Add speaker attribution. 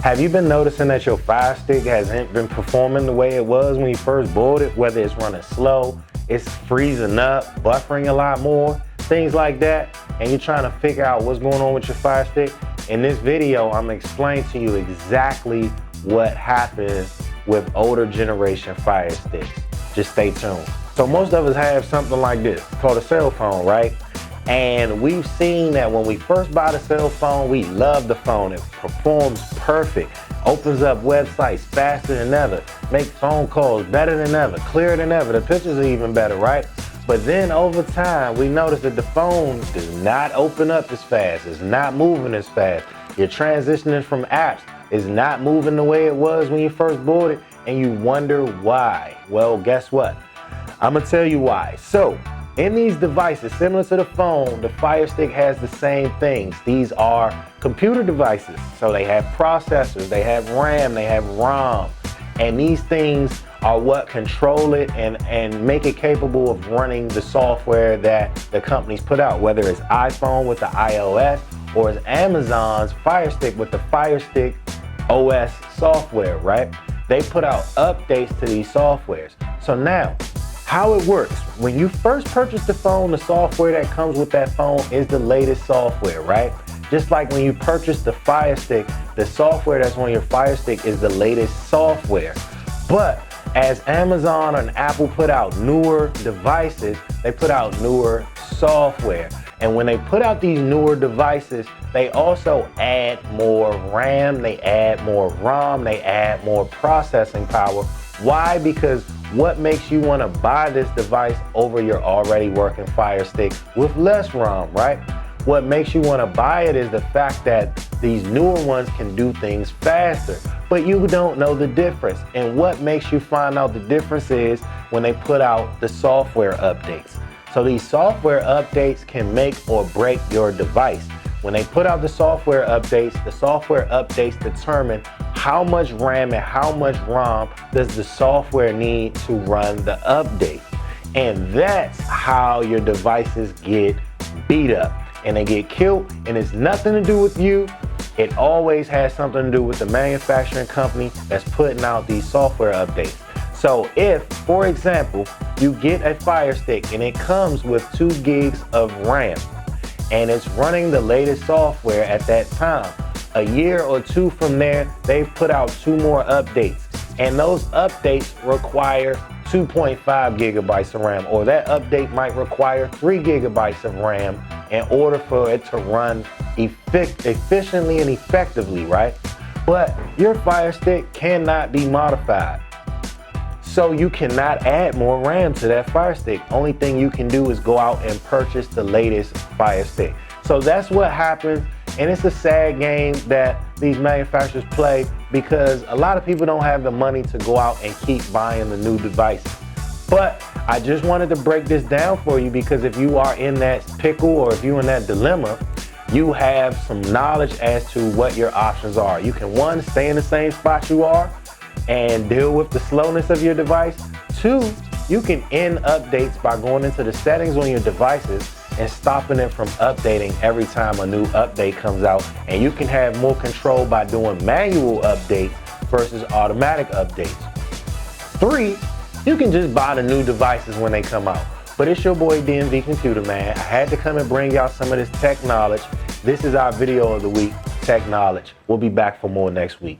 Speaker 1: Have you been noticing that your Firestick hasn't been performing the way it was when you first bought it? Whether it's running slow, it's freezing up, buffering a lot more, things like that, and you're trying to figure out what's going on with your Firestick? In this video, I'm gonna explain to you exactly what happens with older generation Firesticks. Just stay tuned. So most of us have something like this, called a cell phone, right? And we've seen that when we first buy the cell phone, we love the phone. It performs perfect, opens up websites faster than ever, makes phone calls better than ever, clearer than ever. The pictures are even better, right? But then over time, we notice that the phone does not open up as fast, it's not moving as fast. You're transitioning from apps, it's not moving the way it was when you first bought it, and you wonder why. Well, guess what? I'm gonna tell you why. So, in these devices, similar to the phone, the Firestick has the same things. These are computer devices. So they have processors, they have RAM, they have ROM. And these things are what control it and make it capable of running the software that the companies put out, whether it's iPhone with the iOS or it's Amazon's Firestick with the Firestick OS software, right? They put out updates to these softwares. So now, how it works, when you first purchase the phone, the software that comes with that phone is the latest software, right? Just like when you purchase the Firestick, the software that's on your Firestick is the latest software. But as Amazon and Apple put out newer devices, they put out newer software. And when they put out these newer devices, they also add more RAM, they add more ROM, they add more processing power. Why? Because what makes you want to buy this device over your already working Firestick with less ROM, right? What makes you want to buy it is the fact that these newer ones can do things faster, but you don't know the difference. And what makes you find out the difference is when they put out the software updates. So these software updates can make or break your device. When they put out the software updates determine how much RAM and how much ROM does the software need to run the update. And that's how your devices get beat up and they get killed, and it's nothing to do with you. It always has something to do with the manufacturing company that's putting out these software updates. So if, for example, you get a Firestick and it comes with 2 gigs of RAM and it's running the latest software at that time, a year or 2 from there, they've put out 2 more updates. And those updates require 2.5 gigabytes of RAM, or that update might require 3 gigabytes of RAM in order for it to run efficiently and effectively, right? But your Firestick cannot be modified. So you cannot add more RAM to that Firestick. Only thing you can do is go out and purchase the latest Firestick. So that's what happens, and it's a sad game that these manufacturers play because a lot of people don't have the money to go out and keep buying the new devices. But I just wanted to break this down for you because if you are in that pickle or if you're in that dilemma, you have some knowledge as to what your options are. You can, 1, stay in the same spot you are and deal with the slowness of your device. 2, you can end updates by going into the settings on your devices and stopping it from updating every time a new update comes out. And you can have more control by doing manual updates versus automatic updates. 3, you can just buy the new devices when they come out. But it's your boy DMV Computer Man. I had to come and bring y'all some of this tech knowledge. This is our video of the week, Tech Knowledge. We'll be back for more next week.